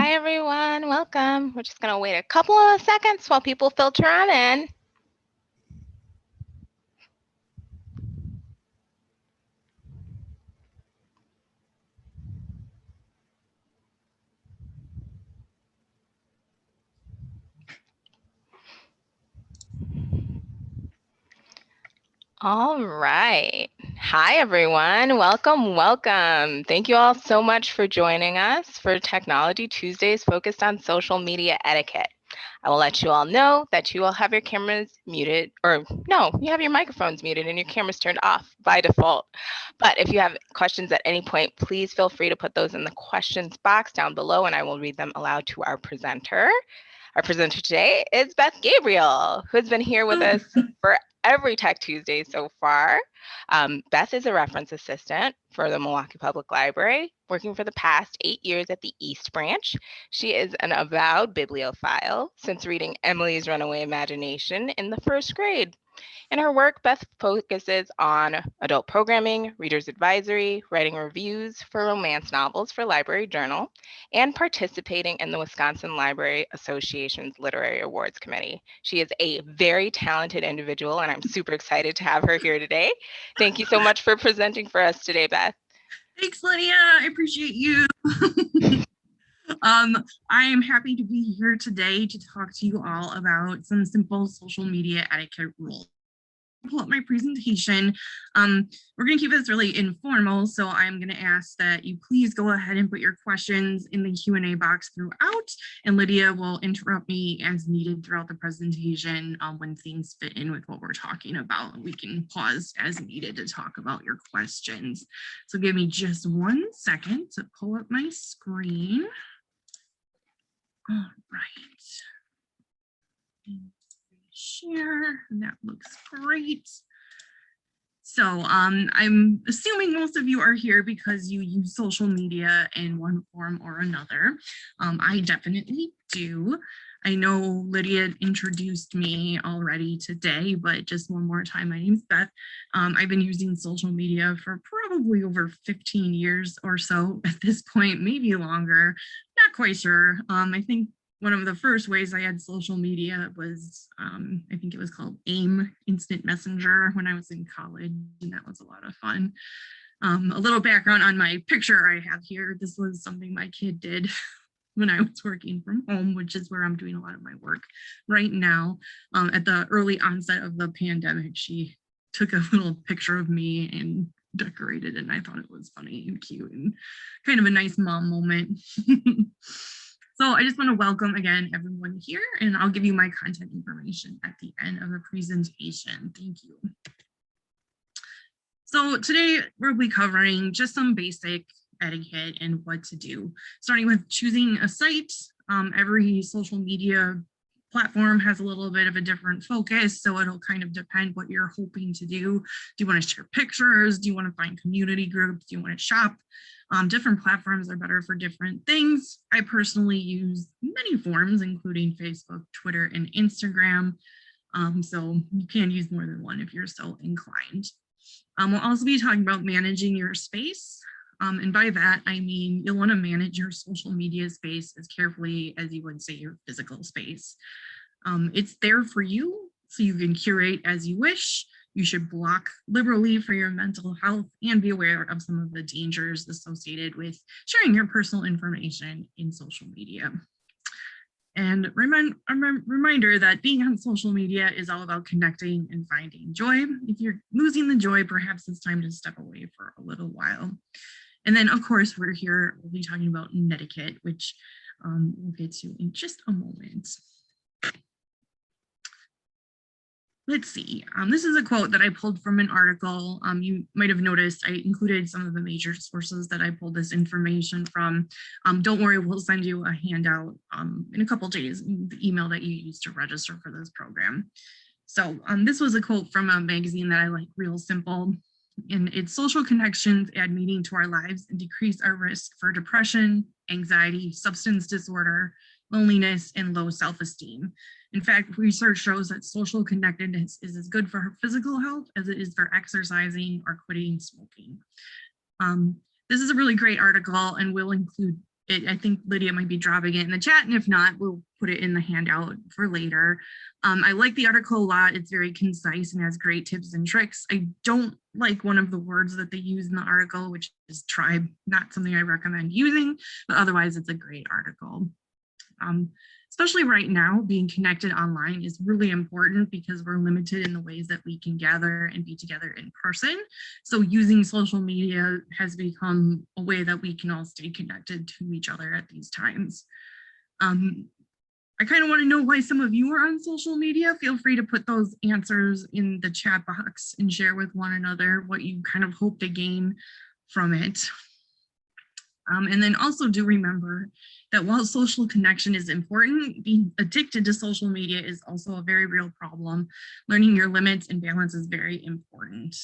Hi, everyone. Welcome. We're just going to wait a couple of seconds while people filter on in. All right. Hi, everyone. Welcome, welcome. Thank you all so much for joining us for Technology Tuesdays focused on social media etiquette. I will let you all know that you will have your cameras muted, or no, you have your microphones muted and your cameras turned off by default. But if you have questions at any point, please feel free to put those in the questions box down below and I will read them aloud to our presenter. Our presenter today is Beth Gabriel, who has been here with us for every Tech Tuesday so far. Beth is a reference assistant for the Milwaukee Public Library, working for the past 8 years at the East Branch. She is an avowed bibliophile since reading Emily's Runaway Imagination in the first grade. In her work, Beth focuses on adult programming, reader's advisory, writing reviews for romance novels for Library Journal, and participating in the Wisconsin Library Association's Literary Awards Committee. She is a very talented individual, and I'm super excited to have her here today. Thank you so much for presenting for us today, Beth. Thanks, Lydia. I appreciate you. I am happy to be here today to talk to you all about some simple social media etiquette rules. Pull up my presentation. We're going to keep this really informal, so I'm going to ask that you please go ahead and put your questions in the Q&A box throughout, and Lydia will interrupt me as needed throughout the presentation when things fit in with what we're talking about. We can pause as needed to talk about your questions. So give me just 1 second to pull up my screen. All right. Share, that looks great. So I'm assuming most of you are here because you use social media in one form or another. I definitely do. I know Lydia introduced me already today, but just one more time, my name's Beth. I've been using social media for probably over 15 years or so at this point, maybe longer, not quite sure. I think one of the first ways I had social media was, I think it was called AIM, Instant Messenger, when I was in college, and that was a lot of fun. A little background on my picture I have here. This was something my kid did when I was working from home, which is where I'm doing a lot of my work right now. At the early onset of the pandemic, she took a little picture of me and decorated it, and I thought it was funny and cute and kind of a nice mom moment. So I just want to welcome again everyone here, and I'll give you my contact information at the end of the presentation. Thank you. So today we'll be covering just some basic etiquette and what to do, starting with choosing a site. Every social media platform has a little bit of a different focus, so it'll kind of depend what you're hoping to do. Do you want to share pictures? Do you want to find community groups? Do you want to shop? Different platforms are better for different things. I personally use many forms, including Facebook, Twitter, and Instagram. So you can use more than one if you're so inclined. We'll also be talking about managing your space. And by that, I mean, you'll want to manage your social media space as carefully as you would say your physical space. It's there for you, so you can curate as you wish. You should block liberally for your mental health and be aware of some of the dangers associated with sharing your personal information in social media. And reminder that being on social media is all about connecting and finding joy. If you're losing the joy, perhaps it's time to step away for a little while. And then, of course, we'll be talking about netiquette, which we'll get to in just a moment. Let's see. This is a quote that I pulled from an article. You might have noticed I included some of the major sources that I pulled this information from. Don't worry, we'll send you a handout in a couple days, the email that you used to register for this program. So this was a quote from a magazine that I like, Real Simple. And it's social connections add meaning to our lives and decrease our risk for depression, anxiety, substance disorder, loneliness, and low self-esteem. In fact, research shows that social connectedness is as good for physical health as it is for exercising or quitting smoking. This is a really great article, and we'll include I think Lydia might be dropping it in the chat, and if not, we'll put it in the handout for later. I like the article a lot. It's very concise and has great tips and tricks. I don't like one of the words that they use in the article, which is tribe. Not something I recommend using, but otherwise it's a great article. Especially right now, being connected online is really important because we're limited in the ways that we can gather and be together in person. So using social media has become a way that we can all stay connected to each other at these times. I kind of want to know why some of you are on social media. Feel free to put those answers in the chat box and share with one another what you kind of hope to gain from it. And then also do remember that while social connection is important, being addicted to social media is also a very real problem. Learning your limits and balance is very important.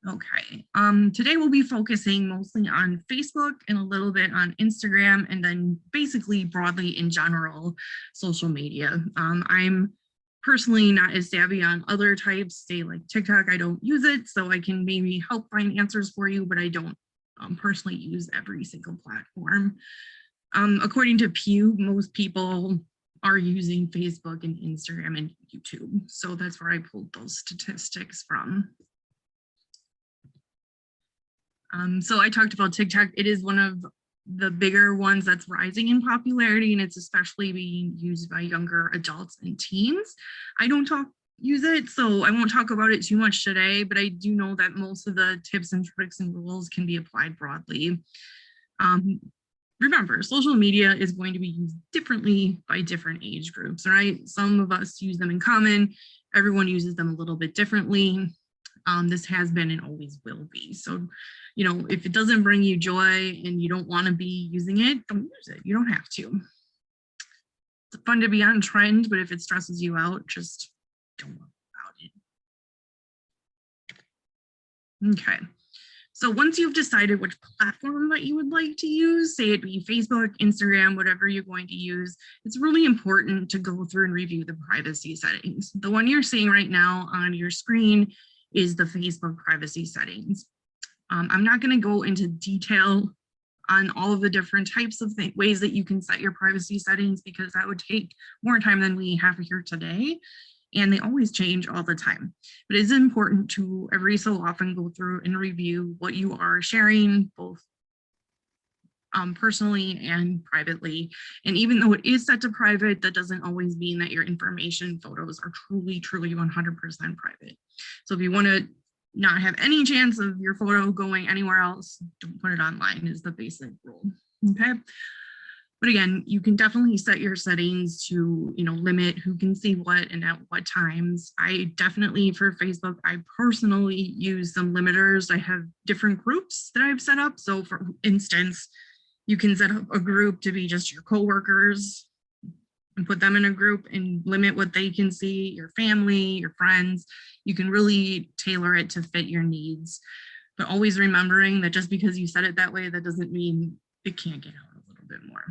Okay, today we'll be focusing mostly on Facebook and a little bit on Instagram, and then basically broadly in general, social media. I'm personally not as savvy on other types, say like TikTok. I don't use it, so I can maybe help find answers for you, but I don't personally use every single platform. According to Pew, most people are using Facebook and Instagram and YouTube. So that's where I pulled those statistics from. So I talked about TikTok. It is one of the bigger ones that's rising in popularity, and it's especially being used by younger adults and teens. I don't use it, so I won't talk about it too much today, but I do know that most of the tips and tricks and rules can be applied broadly. Remember, social media is going to be used differently by different age groups, right? Some of us use them in common. Everyone uses them a little bit differently. This has been and always will be. So, you know, if it doesn't bring you joy and you don't want to be using it, don't use it. You don't have to. It's fun to be on trend, but if it stresses you out, just don't worry about it. Okay. So once you've decided which platform that you would like to use, say it be Facebook, Instagram, whatever you're going to use, it's really important to go through and review the privacy settings. The one you're seeing right now on your screen is the Facebook privacy settings. I'm not going to go into detail on all of the different types of ways that you can set your privacy settings, because that would take more time than we have here today. And they always change all the time. But it's important to every so often go through and review what you are sharing, both personally and privately. And even though it is set to private, that doesn't always mean that your information, photos are truly 100% private. So if you want to not have any chance of your photo going anywhere else, don't put it online is the basic rule. Okay. But again, you can definitely set your settings to, you know, limit who can see what and at what times. I definitely, for Facebook, I personally use some limiters. I have different groups that I've set up. So for instance, you can set up a group to be just your coworkers and put them in a group and limit what they can see, your family, your friends. You can really tailor it to fit your needs. But always remembering that just because you set it that way, that doesn't mean it can't get out a little bit more.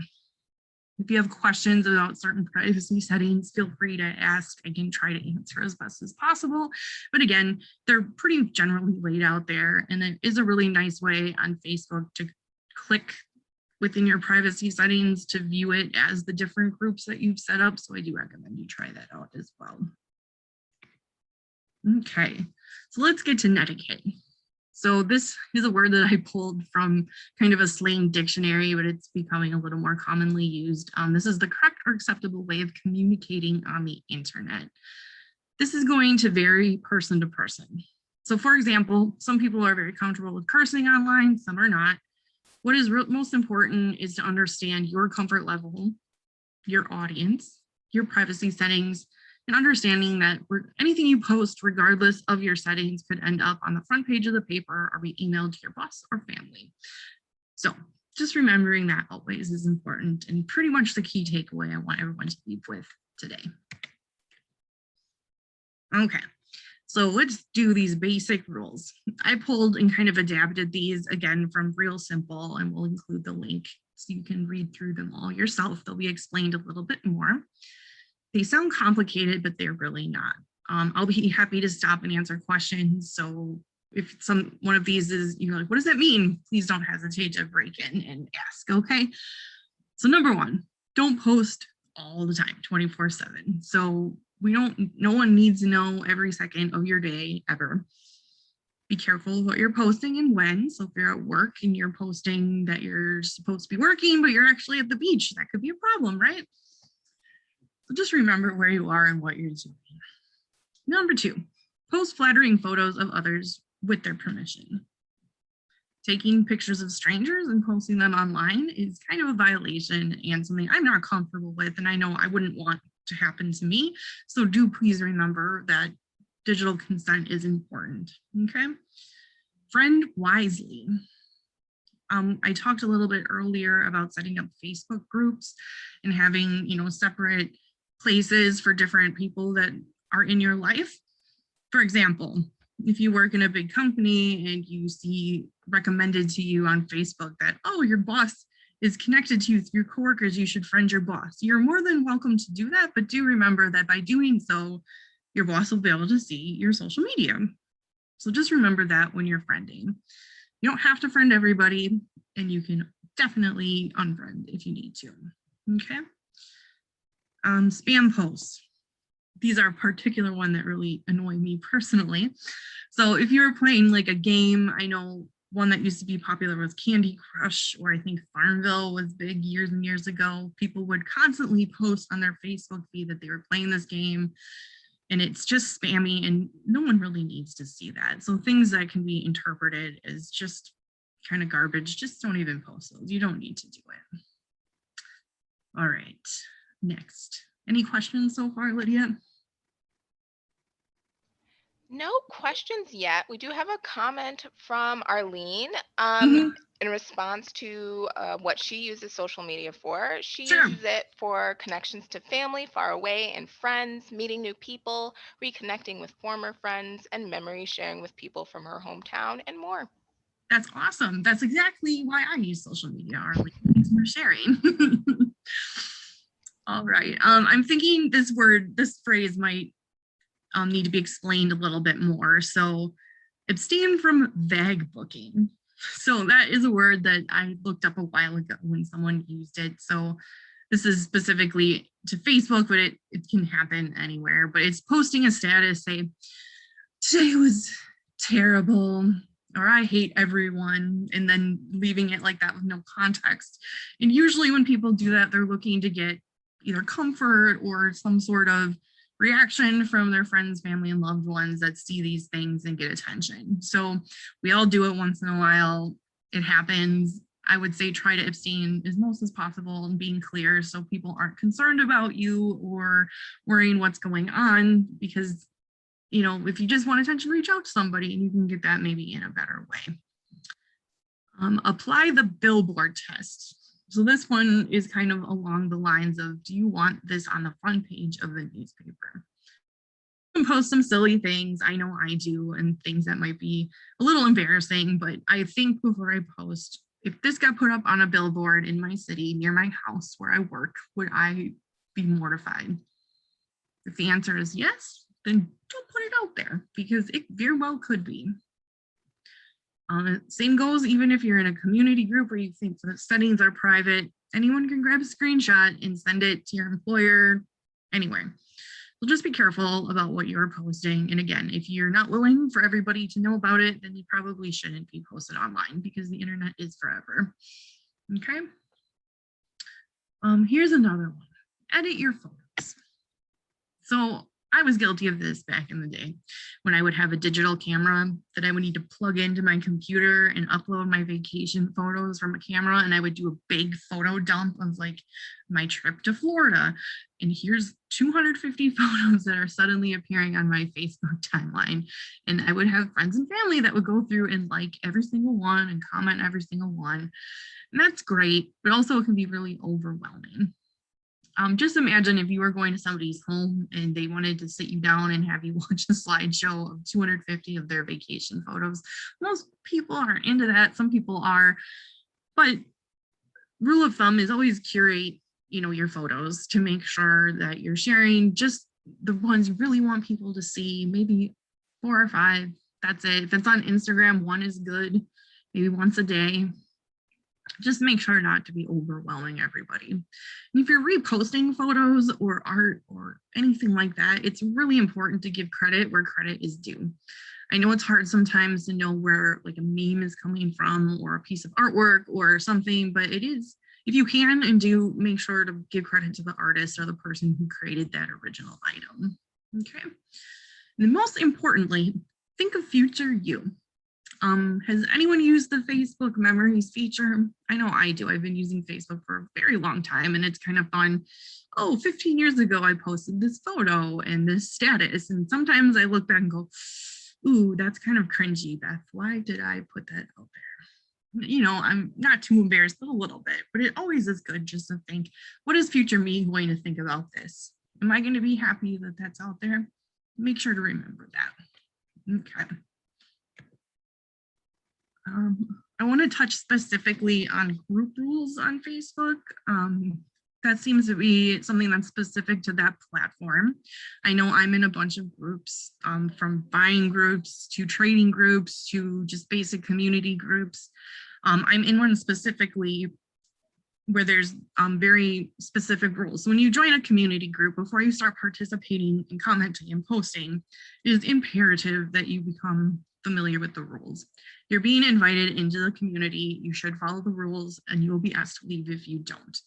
If you have questions about certain privacy settings, feel free to ask. I can try to answer as best as possible. But again, they're pretty generally laid out there. And it is a really nice way on Facebook to click within your privacy settings to view it as the different groups that you've set up. So I do recommend you try that out as well. Okay, so let's get to netiquette. So this is a word that I pulled from kind of a slang dictionary, but it's becoming a little more commonly used. This is the correct or acceptable way of communicating on the internet. This is going to vary person to person. So for example, some people are very comfortable with cursing online, some are not. What is most important is to understand your comfort level, your audience, your privacy settings, and understanding that anything you post, regardless of your settings, could end up on the front page of the paper or be emailed to your boss or family. So just remembering that always is important and pretty much the key takeaway I want everyone to leave with today. Okay, so let's do these basic rules. I pulled and kind of adapted these again from Real Simple, and we'll include the link so you can read through them all yourself. They'll be explained a little bit more. They sound complicated, but they're really not. I'll be happy to stop and answer questions. So if one of these is, you're like, what does that mean? Please don't hesitate to break in and ask, okay? So number one, don't post all the time, 24/7. So no one needs to know every second of your day ever. Be careful what you're posting and when. So if you're at work and you're posting that you're supposed to be working, but you're actually at the beach, that could be a problem, right? So just remember where you are and what you're doing. Number two, post flattering photos of others with their permission. Taking pictures of strangers and posting them online is kind of a violation and something I'm not comfortable with, and I know I wouldn't want to happen to me. So do please remember that digital consent is important, okay? Friend wisely. I talked a little bit earlier about setting up Facebook groups and having, separate places for different people that are in your life. For example, if you work in a big company and you see recommended to you on Facebook that, oh, your boss is connected to you through coworkers, you should friend your boss. You're more than welcome to do that, but do remember that by doing so, your boss will be able to see your social media. So just remember that when you're friending. You don't have to friend everybody, and you can definitely unfriend if you need to, okay? Spam posts. These are a particular one that really annoy me personally. So if you're playing like a game, I know one that used to be popular was Candy Crush, or I think Farmville was big years and years ago. People would constantly post on their Facebook feed that they were playing this game, and it's just spammy and no one really needs to see that. So things that can be interpreted as just kind of garbage, just don't even post those. You don't need to do it. All right, next. Any questions so far, Lydia? No questions yet. We do have a comment from Arlene in response to what she uses social media for. She uses it for connections to family far away and friends, meeting new people, reconnecting with former friends, and memory sharing with people from her hometown and more. That's awesome. That's exactly why I use social media, Arlene. Thanks for sharing. All right. I'm thinking this phrase might need to be explained a little bit more. So abstain from vague booking. So that is a word that I looked up a while ago when someone used it. So this is specifically to Facebook, but it can happen anywhere. But it's posting a status, say, today was terrible, or I hate everyone, and then leaving it like that with no context. And usually when people do that, they're looking to get either comfort or some sort of reaction from their friends, family, and loved ones that see these things and get attention. So we all do it once in a while. It happens. I would say try to abstain as most as possible and being clear so people aren't concerned about you or worrying what's going on, because if you just want attention, reach out to somebody and you can get that maybe in a better way. Apply the billboard test. So this one is kind of along the lines of, do you want this on the front page of the newspaper? You can post some silly things, I know I do, and things that might be a little embarrassing, but I think before I post, if this got put up on a billboard in my city near my house where I work, would I be mortified? If the answer is yes, then don't put it out there, because it very well could be. Same goes even if you're in a community group where you think the settings are private. Anyone can grab a screenshot and send it to your employer, anywhere. So just be careful about what you're posting. And again, if you're not willing for everybody to know about it, then you probably shouldn't be posted online, because the internet is forever. Okay. Here's another one. Edit your photos. So I was guilty of this back in the day when I would have a digital camera that I would need to plug into my computer and upload my vacation photos from a camera. And I would do a big photo dump of like my trip to Florida. And here's 250 photos that are suddenly appearing on my Facebook timeline. And I would have friends and family that would go through and like every single one and comment every single one. And that's great, but also it can be really overwhelming. Just imagine if you were going to somebody's home and they wanted to sit you down and have you watch a slideshow of 250 of their vacation photos. Most people aren't into that. Some people are, but rule of thumb is always curate, your photos to make sure that you're sharing just the ones you really want people to see, maybe 4 or 5 That's it. If it's on Instagram, one is good, maybe once a day. Just make sure not to be overwhelming everybody. And if you're reposting photos or art or anything like that, it's really important to give credit where credit is due. I know it's hard sometimes to know where like a meme is coming from or a piece of artwork or something, but it is, if you can and do, make sure to give credit to the artist or the person who created that original item. Okay. And most importantly, think of future you. Has anyone used the Facebook memories feature? I know I do. I've been using Facebook for a very long time, and it's kind of fun. Oh, 15 years ago, I posted this photo and this status. And sometimes I look back and go, ooh, that's kind of cringy, Beth. Why did I put that out there? You know, I'm not too embarrassed, but a little bit. But it always is good just to think, what is future me going to think about this? Am I going to be happy that that's out there? Make sure to remember that. Okay. I want to touch specifically on group rules on Facebook. That seems to be something that's specific to that platform. I know I'm in a bunch of groups, from buying groups to trading groups to just basic community groups. I'm in one specifically where there's very specific rules. So when you join a community group, before you start participating and commenting and posting, it is imperative that you become familiar with the rules. You're being invited into the community, you should follow the rules, and you will be asked to leave if you don't.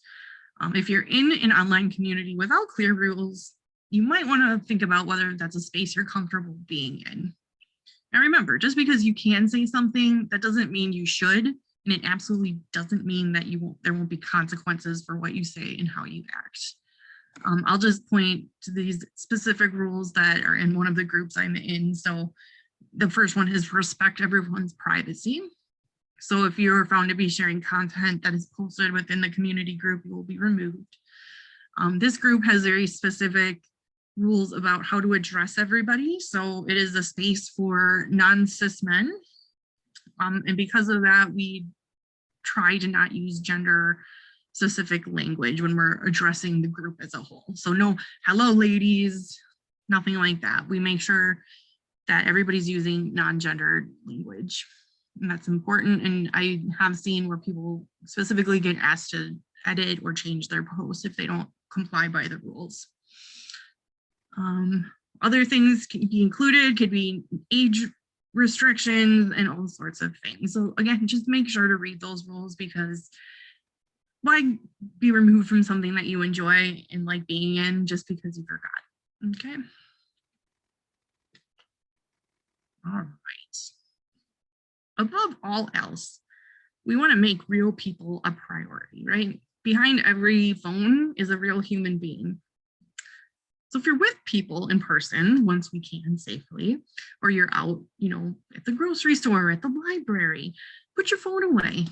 If you're in an online community without clear rules, you might want to think about whether that's a space you're comfortable being in. Now remember, just because you can say something, that doesn't mean you should, and it absolutely doesn't mean that there won't be consequences for what you say and how you act. I'll just point to these specific rules that are in one of the groups I'm in. So the first one is respect everyone's privacy. So if you're found to be sharing content that is posted within the community group, you will be removed. This group has very specific rules about how to address everybody. So it is a space for non-cis men. And because of that, we try to not use gender specific language when we're addressing the group as a whole. So no, hello ladies, nothing like that. We make sure that everybody's using non-gendered language, and that's important. And I have seen where people specifically get asked to edit or change their post if they don't comply by the rules. Other things can be included, could be age restrictions and all sorts of things. So again, just make sure to read those rules, because why be removed from something that you enjoy and like being in just because you forgot? Okay. All right. Above all else, we want to make real people a priority, right? Behind every phone is a real human being. So if you're with people in person, once we can safely, or you're out, you know, at the grocery store, at the library, put your phone away.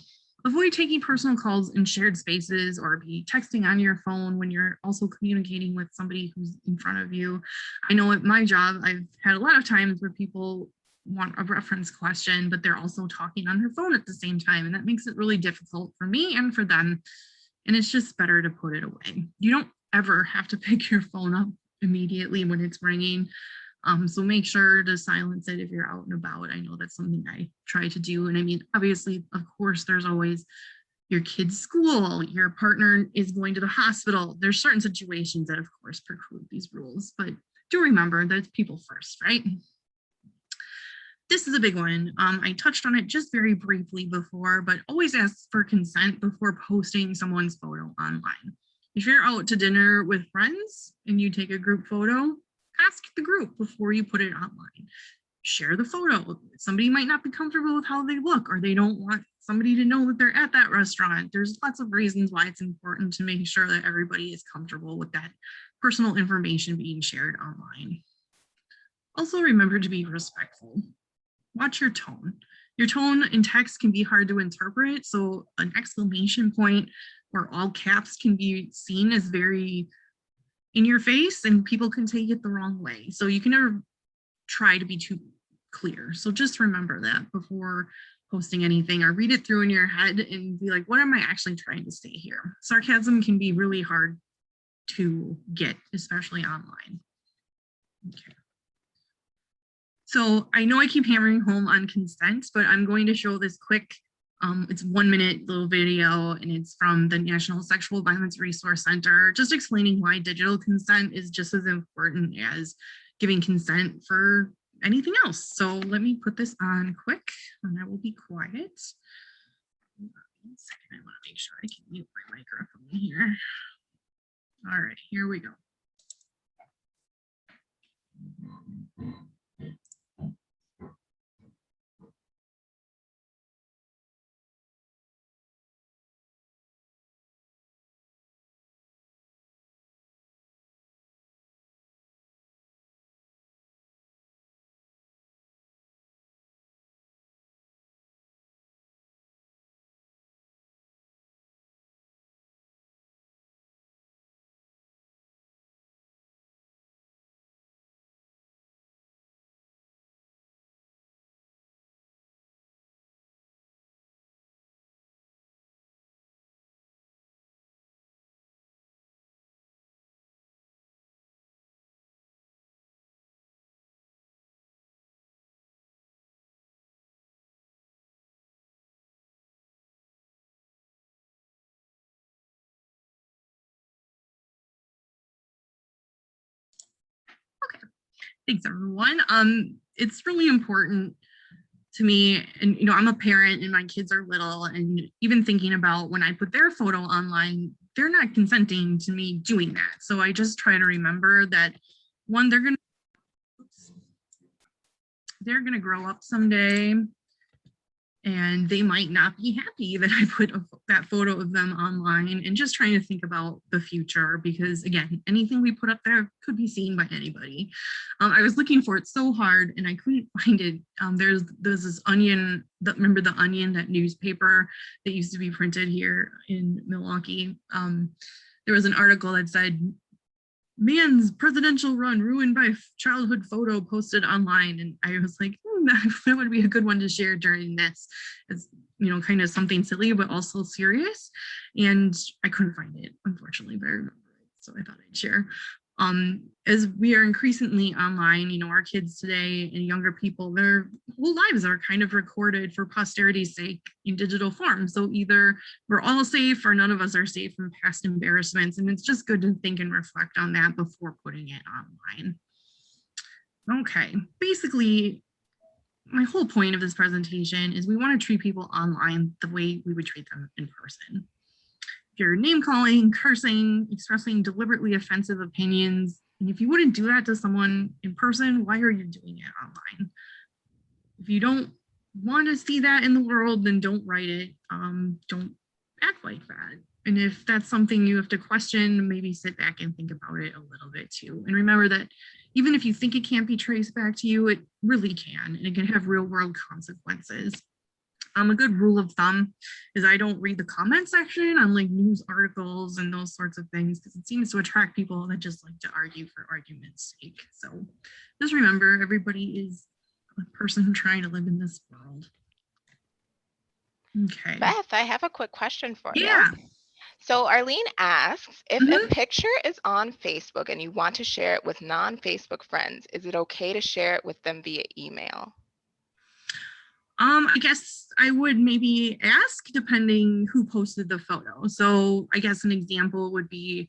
Avoid taking personal calls in shared spaces or be texting on your phone when you're also communicating with somebody who's in front of you. I know at my job, I've had a lot of times where people want a reference question, but they're also talking on their phone at the same time. And that makes it really difficult for me and for them. And it's just better to put it away. You don't ever have to pick your phone up immediately when it's ringing. So make sure to silence it if you're out and about. I know that's something I try to do. And I mean, obviously, of course, there's always your kid's school, your partner is going to the hospital. There's certain situations that, of course, preclude these rules, but do remember that it's people first, right? This is a big one. I touched on it just very briefly before, but always ask for consent before posting someone's photo online. If you're out to dinner with friends and you take a group photo, ask the group before you put it online. Share the photo. Somebody might not be comfortable with how they look, or they don't want somebody to know that they're at that restaurant. There's lots of reasons why it's important to make sure that everybody is comfortable with that personal information being shared online. Also remember to be respectful. Watch your tone. Your tone in text can be hard to interpret, so an exclamation point or all caps can be seen as very in your face and people can take it the wrong way. So you can never try to be too clear. So just remember that before posting anything, or read it through in your head and be like, what am I actually trying to say here? Sarcasm can be really hard to get, especially online. Okay. So I know I keep hammering home on consent, but I'm going to show this quick, it's 1 minute little video, and it's from the National Sexual Violence Resource Center, just explaining why digital consent is just as important as giving consent for anything else. So let me put this on quick and I will be quiet. One second, I want to make sure I can mute my microphone here. All right, here we go. Okay, thanks everyone. It's really important to me, and I'm a parent and my kids are little, and even thinking about when I put their photo online, they're not consenting to me doing that. So I just try to remember that, one, they're gonna grow up someday, and they might not be happy that I put that photo of them online, and just trying to think about the future, because again, anything we put up there could be seen by anybody. I was looking for it so hard and I couldn't find it. There's this Onion, remember the Onion, that newspaper that used to be printed here in Milwaukee? There was an article that said, man's presidential run ruined by childhood photo posted online. And I was like, that would be a good one to share during this. It's, kind of something silly, but also serious. And I couldn't find it, unfortunately, but I remember it. So I thought I'd share. As we are increasingly online, our kids today and younger people, their whole lives are kind of recorded for posterity's sake in digital form. So either we're all safe or none of us are safe from past embarrassments. And it's just good to think and reflect on that before putting it online. Okay, basically, my whole point of this presentation is we want to treat people online the way we would treat them in person. If you're name calling, cursing, expressing deliberately offensive opinions, and if you wouldn't do that to someone in person, why are you doing it online? If you don't want to see that in the world, then don't write it. Don't act like that. And if that's something you have to question, maybe sit back and think about it a little bit too. And remember that even if you think it can't be traced back to you, it really can, and it can have real world consequences. A good rule of thumb is I don't read the comment section on like news articles and those sorts of things, because it seems to attract people that just like to argue for argument's sake. So just remember, everybody is a person trying to live in this world. Okay. Beth, I have a quick question for you. Yeah. So Arlene asks, if a picture is on Facebook and you want to share it with non-Facebook friends, is it okay to share it with them via email? I guess I would maybe ask, depending who posted the photo. So I guess an example would be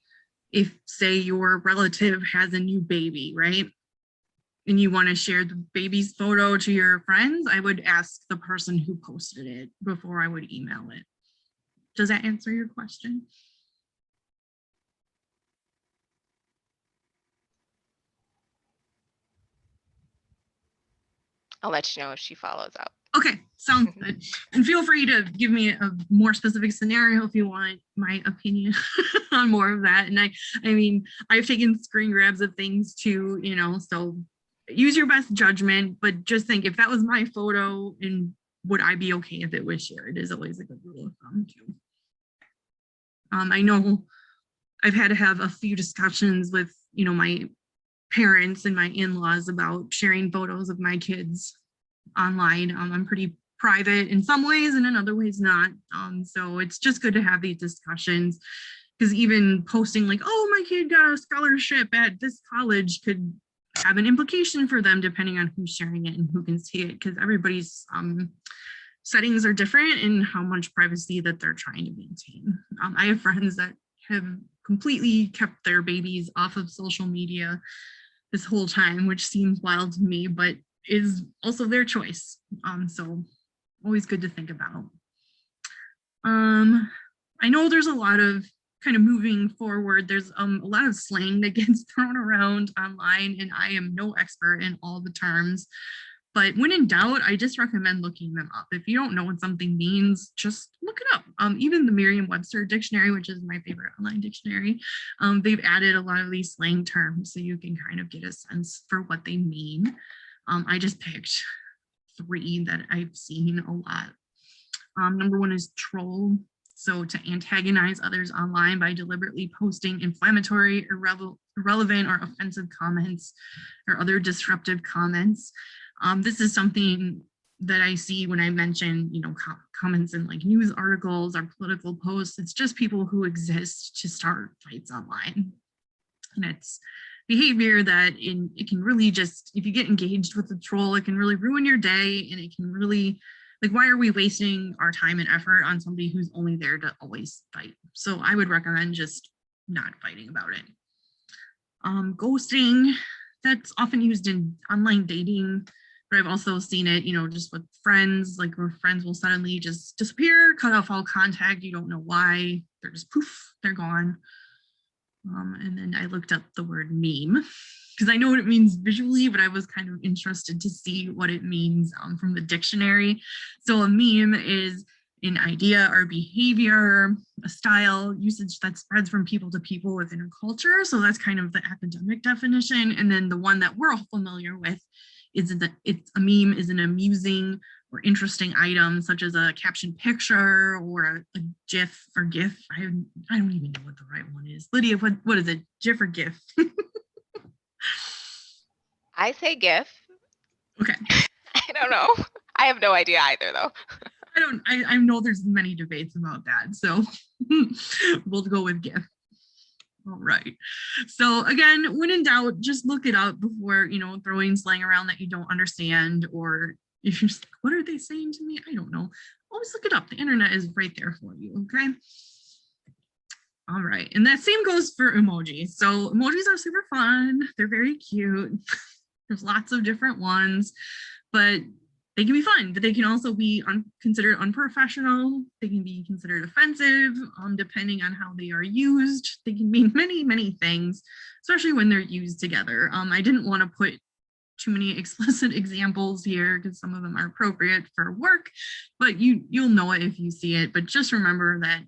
if, say, your relative has a new baby, right? And you want to share the baby's photo to your friends, I would ask the person who posted it before I would email it. Does that answer your question? I'll let you know if she follows up. Okay, sounds good. And feel free to give me a more specific scenario if you want my opinion on more of that. And I mean, I've taken screen grabs of things too, so use your best judgment, but just think, if that was my photo, and would I be okay if it was shared, is always a good rule of thumb too. I know I've had to have a few discussions with, my parents and my in-laws about sharing photos of my kids online. I'm pretty private in some ways and in other ways not. So it's just good to have these discussions, because even posting like, oh, my kid got a scholarship at this college could have an implication for them depending on who's sharing it and who can see it, because everybody's settings are different in how much privacy that they're trying to maintain. I have friends that have completely kept their babies off of social media this whole time, which seems wild to me, but is also their choice. So always good to think about. I know there's a lot of kind of moving forward. There's a lot of slang that gets thrown around online, and I am no expert in all the terms. But when in doubt, I just recommend looking them up. If you don't know what something means, just look it up. Even the Merriam-Webster dictionary, which is my favorite online dictionary, they've added a lot of these slang terms so you can kind of get a sense for what they mean. I just picked 3 that I've seen a lot. Number 1 is troll. So to antagonize others online by deliberately posting inflammatory, irrelevant, or offensive comments or other disruptive comments. This is something that I see when I mention, comments in like news articles or political posts. It's just people who exist to start fights online. And it's behavior that it can really just, if you get engaged with a troll, it can really ruin your day, and it can really, like, why are we wasting our time and effort on somebody who's only there to always fight? So I would recommend just not fighting about it. Ghosting, that's often used in online dating, but I've also seen it, just with friends, like where friends will suddenly just disappear, cut off all contact. You don't know why. They're just poof, they're gone. And then I looked up the word meme because I know what it means visually, but I was kind of interested to see what it means from the dictionary. So a meme is an idea or behavior, a style, usage that spreads from people to people within a culture. So that's kind of the academic definition. And then the one that we're all familiar with is that a meme is an amusing or interesting item, such as a captioned picture or a GIF or GIF. I don't even know what the right one is. Lydia, what is it? GIF or GIF? I say GIF. Okay. I don't know. I have no idea either, though. I know there's many debates about that, so we'll go with GIF. All right. So again, when in doubt, just look it up before, throwing slang around that you don't understand, or if you're just like, what are they saying to me? I don't know. Always look it up. The internet is right there for you, okay? All right. And that same goes for emojis. So emojis are super fun. They're very cute. There's lots of different ones, but they can be fun, but they can also be considered unprofessional. They can be considered offensive, depending on how they are used. They can mean many, many things, especially when they're used together. I didn't want to put too many explicit examples here because some of them are appropriate for work, but you'll know it if you see it. But just remember that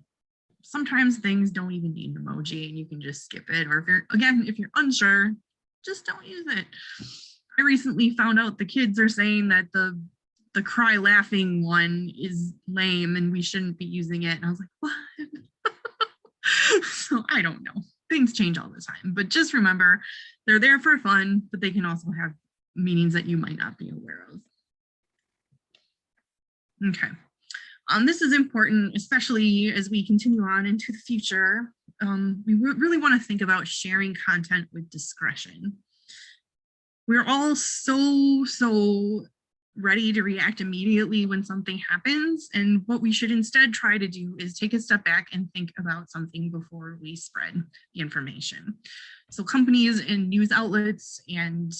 sometimes things don't even need an emoji and you can just skip it. Or if you're unsure, just don't use it. I recently found out the kids are saying that the cry laughing one is lame and we shouldn't be using it. And I was like, what? So I don't know. Things change all the time, but just remember they're there for fun, but they can also have meanings that you might not be aware of. Okay. This is important, especially as we continue on into the future. We really want to think about sharing content with discretion. We're all so ready to react immediately when something happens. And what we should instead try to do is take a step back and think about something before we spread the information. So companies and news outlets and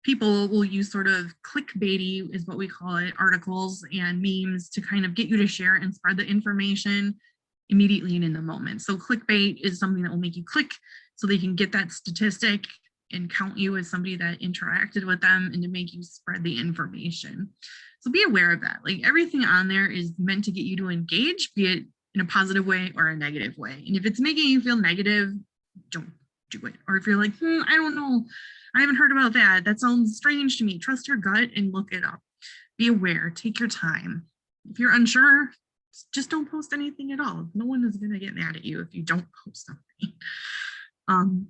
people will use sort of clickbaity, is what we call it, articles and memes to kind of get you to share and spread the information immediately and in the moment. So clickbait is something that will make you click so they can get that statistic and count you as somebody that interacted with them and to make you spread the information. So be aware of that. Like, everything on there is meant to get you to engage, be it in a positive way or a negative way. And if it's making you feel negative, don't do it. Or if you're like, I don't know, I haven't heard about that. That sounds strange to me. Trust your gut and look it up. Be aware, take your time. If you're unsure, just don't post anything at all. No one is gonna get mad at you if you don't post something.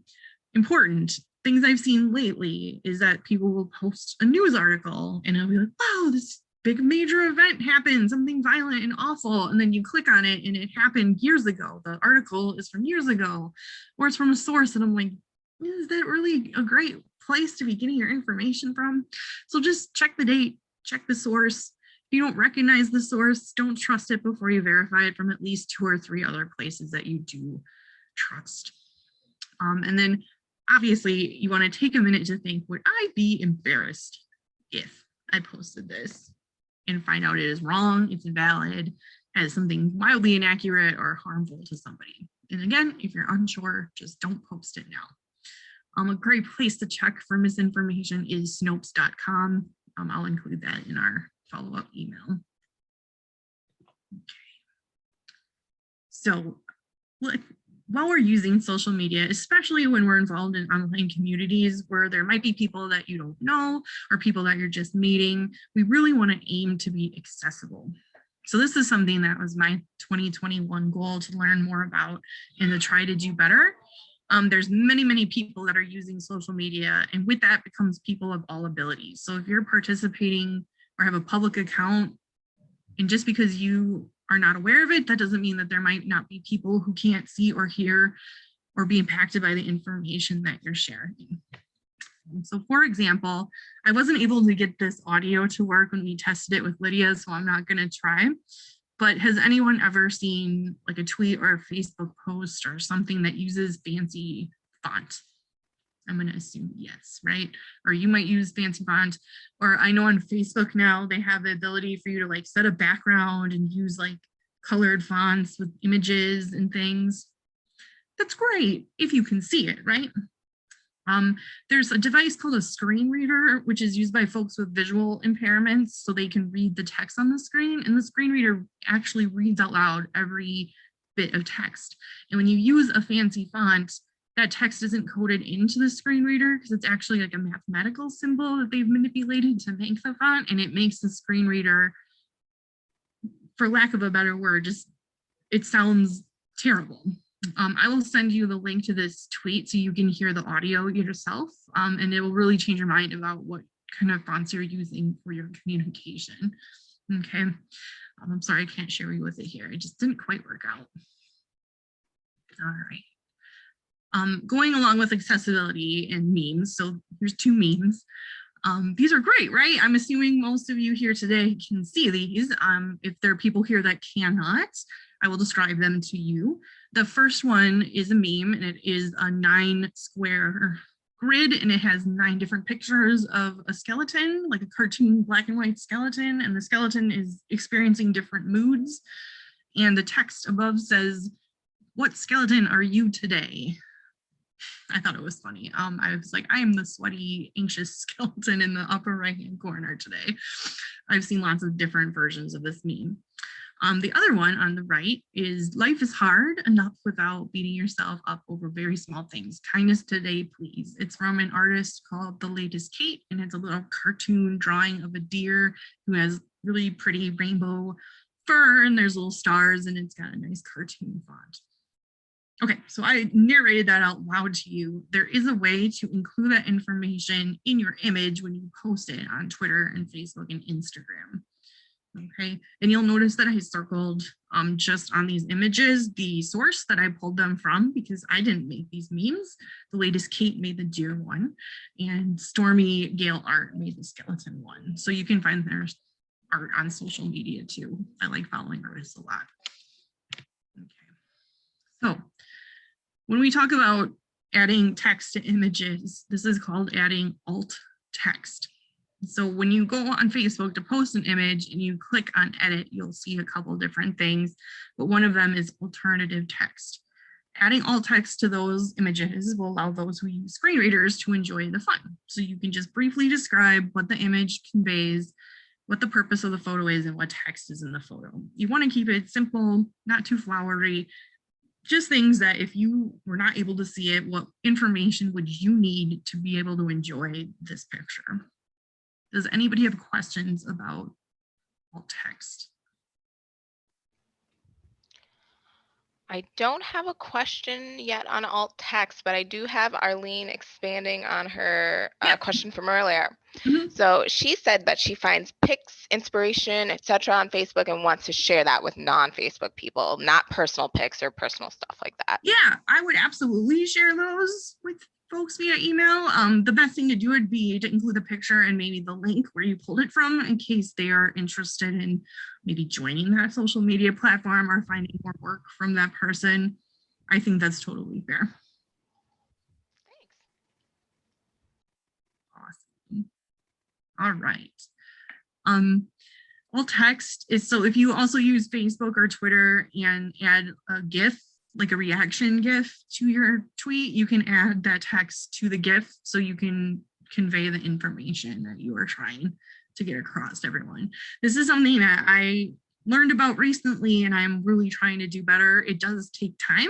Important things I've seen lately is that people will post a news article and it'll be like, wow, this big major event happened, something violent and awful. And then you click on it and it happened years ago. The article is from years ago, or it's from a source. And I'm like, is that really a great place to be getting your information from? So just check the date, check the source. If you don't recognize the source, don't trust it before you verify it from at least 2 or 3 other places that you do trust. And then obviously you want to take a minute to think, would I be embarrassed if I posted this and find out it is wrong, it's invalid, has something wildly inaccurate or harmful to somebody? And again, if you're unsure, just don't post it now. A great place to check for misinformation is snopes.com. I'll include that in our follow-up email. Okay. So while we're using social media, especially when we're involved in online communities where there might be people that you don't know or people that you're just meeting, we really want to aim to be accessible. So this is something that was my 2021 goal to learn more about and to try to do better. There's many people that are using social media, and with that becomes people of all abilities. So if you're participating or have a public account, and just because you are not aware of it, that doesn't mean that there might not be people who can't see or hear or be impacted by the information that you're sharing. So for example, I wasn't able to get this audio to work when we tested it with Lydia, so I'm not going to try. But has anyone ever seen like a tweet or a Facebook post or something that uses fancy font? I'm going to assume yes, right? Or you might use fancy font. Or I know on Facebook now they have the ability for you to like set a background and use like colored fonts with images and things. That's great if you can see it, right? There's a device called a screen reader, which is used by folks with visual impairments so they can read the text on the screen. And the screen reader actually reads out loud every bit of text. And when you use a fancy font, that text isn't coded into the screen reader because it's actually like a mathematical symbol that they've manipulated to make the font. And it makes the screen reader, for lack of a better word, just, it sounds terrible. I will send you the link to this tweet so you can hear the audio yourself, and it will really change your mind about what kind of fonts you're using for your communication. Okay, I'm sorry I can't share you with it here. It just didn't quite work out. All right. Going along with accessibility and memes, so here's 2 memes. These are great, right? I'm assuming most of you here today can see these. If there are people here that cannot, I will describe them to you. The first one is a meme, and it is a 9-square grid, and it has 9 different pictures of a skeleton, like a cartoon black and white skeleton, and the skeleton is experiencing different moods. And the text above says, "What skeleton are you today?" I thought it was funny. I was like, I am the sweaty, anxious skeleton in the upper right-hand corner today. I've seen lots of different versions of this meme. The other one on the right is, "Life is hard enough without beating yourself up over very small things. Kindness today, please." It's from an artist called The Latest Kate, and it's a little cartoon drawing of a deer who has really pretty rainbow fur, and there's little stars, and it's got a nice cartoon font. Okay, so I narrated that out loud to you. There is a way to include that information in your image when you post it on Twitter and Facebook and Instagram. Okay, and you'll notice that I circled just on these images the source that I pulled them from, because I didn't make these memes. The Latest Kate made the deer one, and Stormy Gale Art made the skeleton one. So you can find their art on social media too. I like following artists a lot. Okay, so when we talk about adding text to images, this is called adding alt text. So when you go on Facebook to post an image and you click on edit, you'll see a couple different things, but one of them is alternative text. Adding alt text to those images will allow those who use screen readers to enjoy the fun. So you can just briefly describe what the image conveys, what the purpose of the photo is, and what text is in the photo. You want to keep it simple, not too flowery, just things that if you were not able to see it, what information would you need to be able to enjoy this picture? Does anybody have questions about alt text? I don't have a question yet on alt text, but I do have Arlene expanding on her question from earlier. Mhm. So she said that she finds pics, inspiration, etc. on Facebook and wants to share that with non-Facebook people, not personal pics or personal stuff like that. Yeah, I would absolutely share those with folks via email, the best thing to do would be to include a picture and maybe the link where you pulled it from in case they are interested in maybe joining that social media platform or finding more work from that person. I think that's totally fair. Thanks. Awesome. All right. Alt text is, so if you also use Facebook or Twitter and add a GIF, like a reaction GIF to your tweet, you can add that text to the GIF so you can convey the information that you are trying to get across to everyone. This is something that I learned about recently and I'm really trying to do better. It does take time,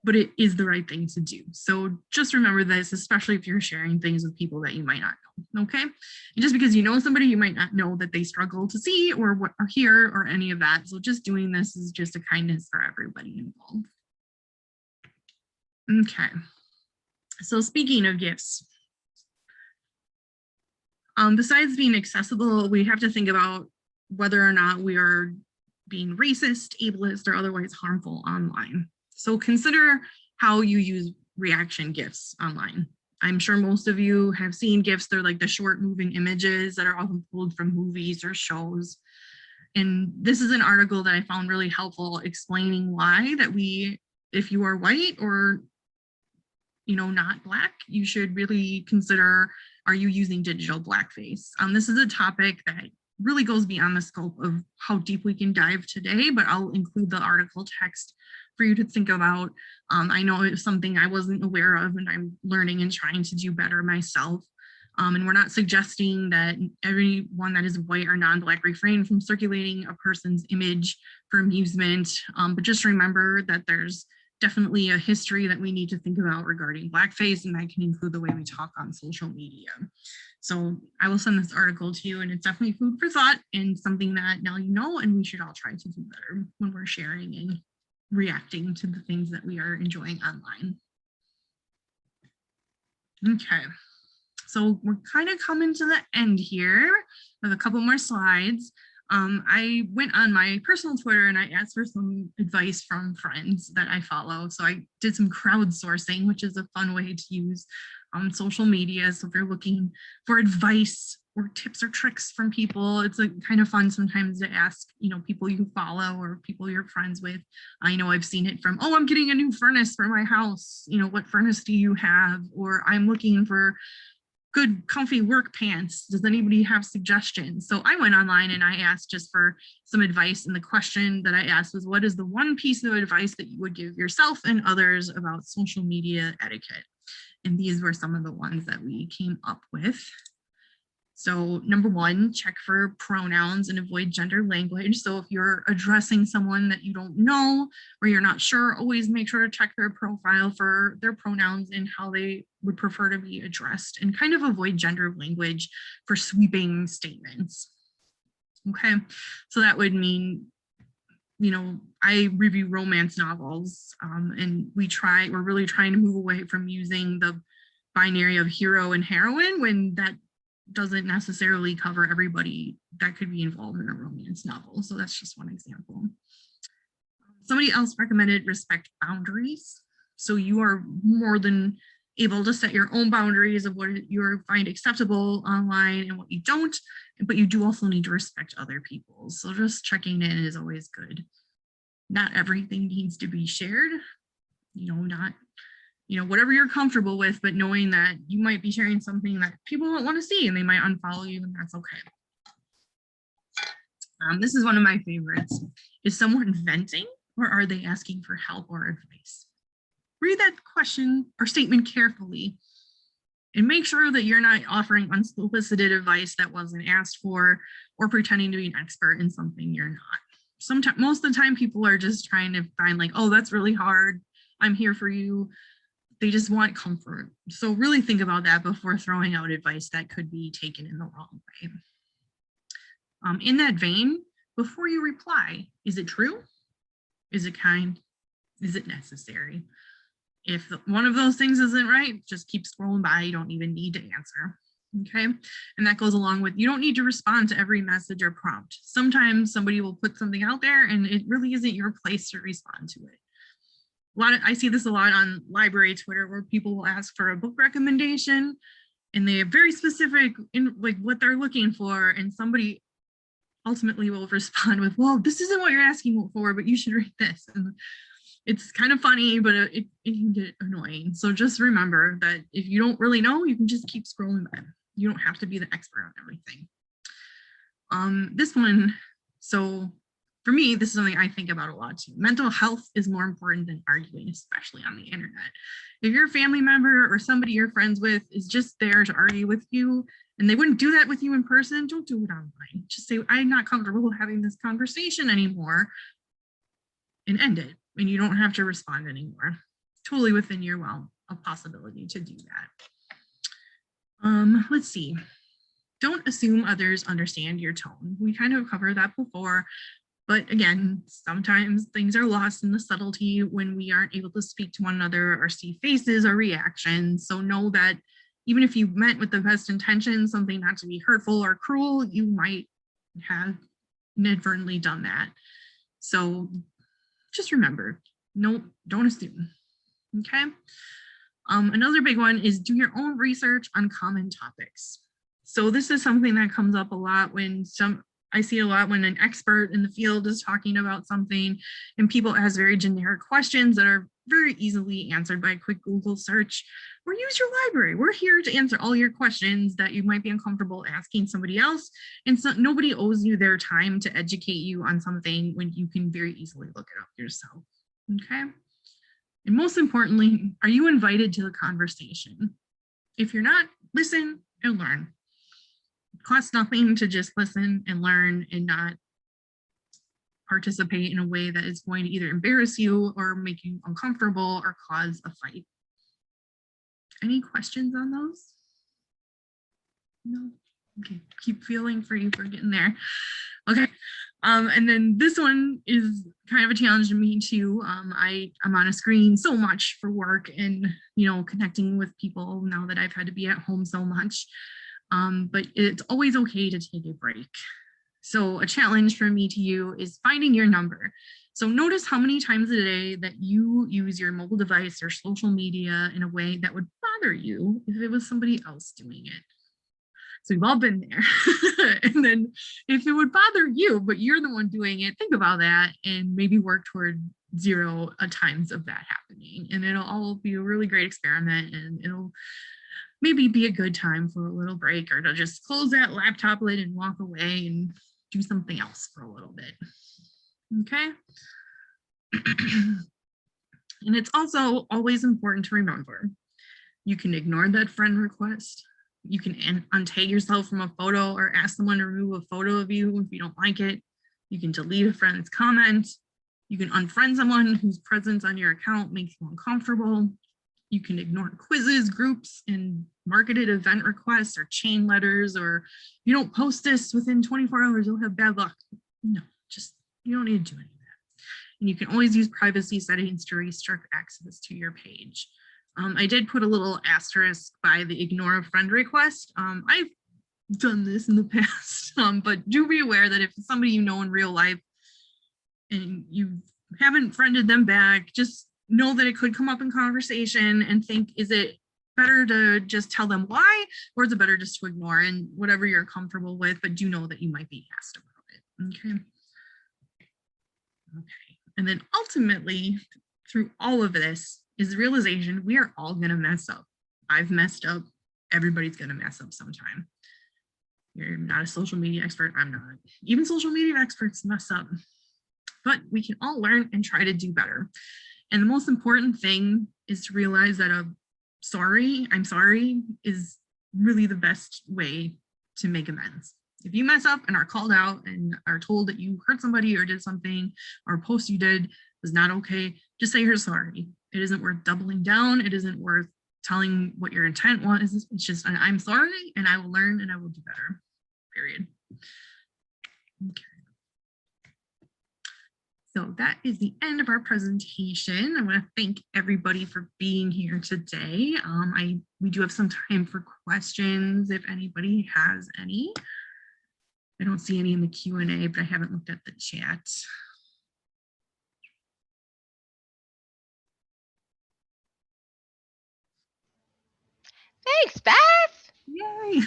but it is the right thing to do. So just remember this, especially if you're sharing things with people that you might not know, okay? And just because you know somebody, you might not know that they struggle to see or what or hear or any of that. So just doing this is just a kindness for everybody involved. Okay, so speaking of GIFs, besides being accessible, we have to think about whether or not we are being racist, ableist, or otherwise harmful online. So consider how you use reaction GIFs online. I'm sure most of you have seen GIFs. They're like the short moving images that are often pulled from movies or shows. And this is an article that I found really helpful explaining why that if you are white or not Black, you should really consider, are you using digital blackface? This is a topic that really goes beyond the scope of how deep we can dive today, but I'll include the article text for you to think about. I know it's something I wasn't aware of and I'm learning and trying to do better myself. And we're not suggesting that everyone that is white or non-Black refrain from circulating a person's image for amusement, but just remember that there's definitely a history that we need to think about regarding blackface, and that can include the way we talk on social media. So I will send this article to you, and it's definitely food for thought and something that now you know, and we should all try to do better when we're sharing and reacting to the things that we are enjoying online. Okay, so we're kind of coming to the end here with a couple more slides. I went on my personal Twitter and I asked for some advice from friends that I follow. So I did some crowdsourcing, which is a fun way to use social media. So if you're looking for advice or tips or tricks from people, it's kind of fun sometimes to ask, people you follow or people you're friends with. I know I've seen it from, oh, I'm getting a new furnace for my house. What furnace do you have? Or I'm looking for good comfy work pants. Does anybody have suggestions? So I went online and I asked just for some advice. And the question that I asked was, what is the one piece of advice that you would give yourself and others about social media etiquette? And these were some of the ones that we came up with. So number one, check for pronouns and avoid gender language. So if you're addressing someone that you don't know or you're not sure, always make sure to check their profile for their pronouns and how they would prefer to be addressed, and kind of avoid gender language for sweeping statements. Okay, so that would mean, I review romance novels and we're really trying to move away from using the binary of hero and heroine when that doesn't necessarily cover everybody that could be involved in a romance novel. So that's just one example. Somebody else recommended respect boundaries. So you are more than able to set your own boundaries of what you find acceptable online and what you don't, but you do also need to respect other people. So just checking in is always good. Not everything needs to be shared, whatever you're comfortable with, but knowing that you might be sharing something that people don't want to see and they might unfollow you, and that's okay. This is one of my favorites. Is someone venting or are they asking for help or advice? Read that question or statement carefully and make sure that you're not offering unsolicited advice that wasn't asked for or pretending to be an expert in something you're not. Most of the time, people are just trying to find oh, that's really hard. I'm here for you. They just want comfort. So really think about that before throwing out advice that could be taken in the wrong way. In that vein, before you reply, is it true? Is it kind? Is it necessary? If one of those things isn't right, just keep scrolling by. You don't even need to answer. Okay. And that goes along with, you don't need to respond to every message or prompt. Sometimes somebody will put something out there and it really isn't your place to respond to it. I see this a lot on library Twitter, where people will ask for a book recommendation and they are very specific in like what they're looking for, and somebody ultimately will respond with, well, this isn't what you're asking for, but you should read this. And it's kind of funny, but it can get annoying. So just remember that if you don't really know, you can just keep scrolling by. You don't have to be the expert on everything. This one, so for me, this is something I think about a lot too. Mental health is more important than arguing, especially on the internet. If your family member or somebody you're friends with is just there to argue with you, and they wouldn't do that with you in person, don't do it online. Just say, I'm not comfortable having this conversation anymore, and end it. And you don't have to respond anymore. Totally within your realm of possibility to do that. Let's see. Don't assume others understand your tone. We kind of covered that before. But again, sometimes things are lost in the subtlety when we aren't able to speak to one another or see faces or reactions. So know that even if you meant with the best intentions, something not to be hurtful or cruel, you might have inadvertently done that. So just remember, no, don't assume, okay? Another big one is do your own research on common topics. So this is something that comes up a lot when I see a lot when an expert in the field is talking about something and people ask very generic questions that are very easily answered by a quick Google search, or use your library. We're here to answer all your questions that you might be uncomfortable asking somebody else. And so nobody owes you their time to educate you on something when you can very easily look it up yourself, okay? And most importantly, are you invited to the conversation? If you're not, listen and learn. It costs nothing to just listen and learn and not participate in a way that is going to either embarrass you or make you uncomfortable or cause a fight. Any questions on those? No? Okay, keep feeling free for getting there. Okay, and then this one is kind of a challenge to me too. I'm on a screen so much for work and, connecting with people now that I've had to be at home so much. But it's always okay to take a break. So a challenge from me to you is finding your number. So notice how many times a day that you use your mobile device or social media in a way that would bother you if it was somebody else doing it. So we've all been there. And then if it would bother you, but you're the one doing it, think about that and maybe work toward 0 times of that happening. And it'll all be a really great experiment, and it'll maybe be a good time for a little break, or to just close that laptop lid and walk away and do something else for a little bit. Okay. And it's also always important to remember, you can ignore that friend request. You can untag yourself from a photo or ask someone to remove a photo of you if you don't like it. You can delete a friend's comment. You can unfriend someone whose presence on your account makes you uncomfortable. You can ignore quizzes, groups, and marketed event requests or chain letters, or you don't post this within 24 hours, you'll have bad luck. No, just, you don't need to do any of that. And you can always use privacy settings to restrict access to your page. I did put a little asterisk by the ignore a friend request. I've done this in the past, but do be aware that if it's somebody you know in real life and you haven't friended them back, just know that it could come up in conversation and think, is it better to just tell them why, or is it better just to ignore, and whatever you're comfortable with, but do know that you might be asked about it, okay? Okay, and then ultimately, through all of this, is the realization we are all gonna mess up. I've messed up, everybody's gonna mess up sometime. You're not a social media expert, I'm not. Even social media experts mess up, but we can all learn and try to do better. And the most important thing is to realize that I'm sorry is really the best way to make amends. If you mess up and are called out and are told that you hurt somebody or did something, or a post you did was not okay, just say you're sorry. It isn't worth doubling down. It isn't worth telling what your intent was. It's just, I'm sorry and I will learn and I will do better, period. Okay. So that is the end of our presentation. I want to thank everybody for being here today. We do have some time for questions if anybody has any. I don't see any in the Q&A, but I haven't looked at the chat. Thanks, Beth. Yay.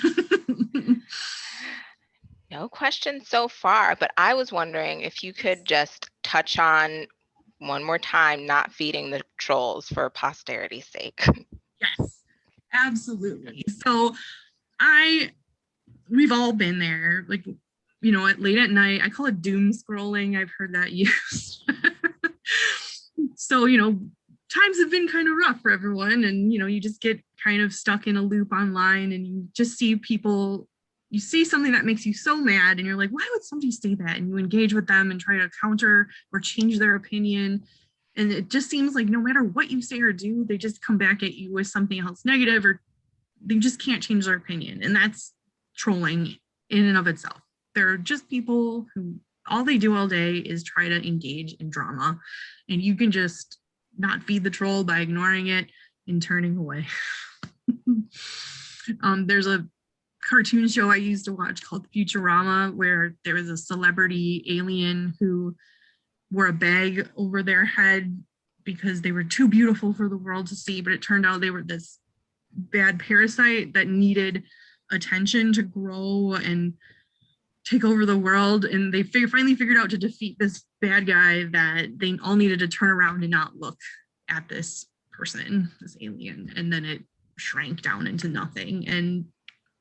No questions so far, but I was wondering if you could just touch on one more time, not feeding the trolls for posterity's sake. Yes, absolutely. So we've all been there, like, late at night. I call it doom scrolling. I've heard that used. So, times have been kind of rough for everyone. And, you just get kind of stuck in a loop online and you just see people, you see something that makes you so mad and you're like, why would somebody say that? And you engage with them and try to counter or change their opinion. And it just seems like no matter what you say or do, they just come back at you with something else negative, or they just can't change their opinion. And that's trolling in and of itself. They're just people who all they do all day is try to engage in drama, and you can just not feed the troll by ignoring it and turning away. There's a cartoon show I used to watch called Futurama, where there was a celebrity alien who wore a bag over their head because they were too beautiful for the world to see, but it turned out they were this bad parasite that needed attention to grow and take over the world. And they finally figured out to defeat this bad guy that they all needed to turn around and not look at this person, this alien, and then it shrank down into nothing. And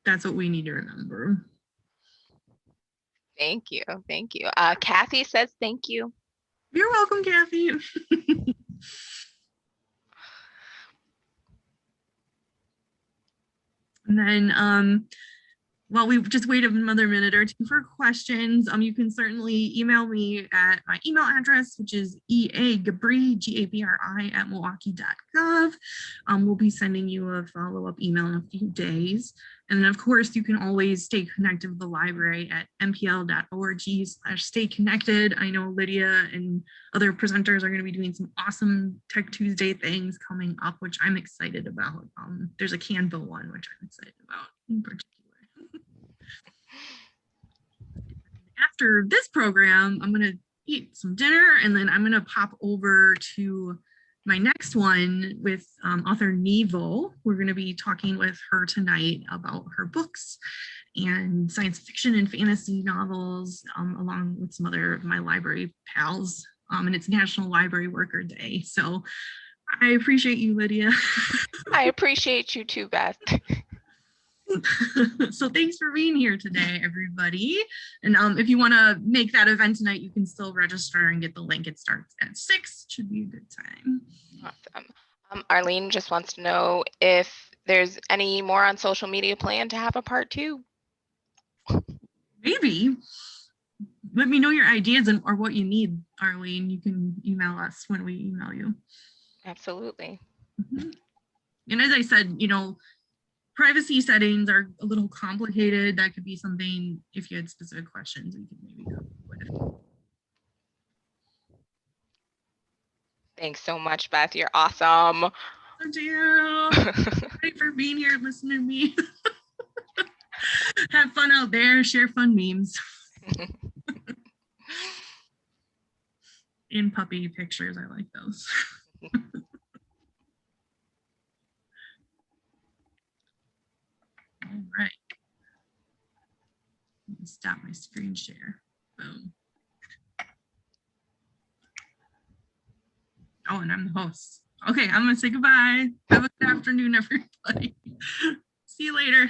that's what we need to remember. Thank you. Thank you. Kathy says thank you. You're welcome, Kathy. And then while we just wait another minute or two for questions, you can certainly email me at my email address, which is eagabri, Gabri, at milwaukee.gov. We'll be sending you a follow-up email in a few days. And then, of course, you can always stay connected with the library at mpl.org/stay connected. I know Lydia and other presenters are going to be doing some awesome Tech Tuesday things coming up, which I'm excited about. There's a Canva one, which I'm excited about in particular. After this program, I'm going to eat some dinner, and then I'm going to pop over to my next one with author Nevo. We're going to be talking with her tonight about her books and science fiction and fantasy novels, along with some other of my library pals. And it's National Library Worker Day. So I appreciate you, Lydia. I appreciate you too, Beth. So thanks for being here today, everybody. And if you want to make that event tonight, you can still register and get the link. It starts at 6. Should be a good time. Awesome. Arlene just wants to know if there's any more on social media plan to have a part 2. Maybe. Let me know your ideas or what you need, Arlene. You can email us when we email you. Absolutely. Mm-hmm. And as I said, privacy settings are a little complicated. That could be something, if you had specific questions, we could maybe go with. Thanks so much, Beth. You're awesome. Thank you. Thanks for being here and listening to me. Have fun out there. Share fun memes. And puppy pictures. I like those. All right. Stop my screen share. Boom. Oh, and I'm the host. Okay, I'm going to say goodbye. Have a good afternoon, everybody. See you later.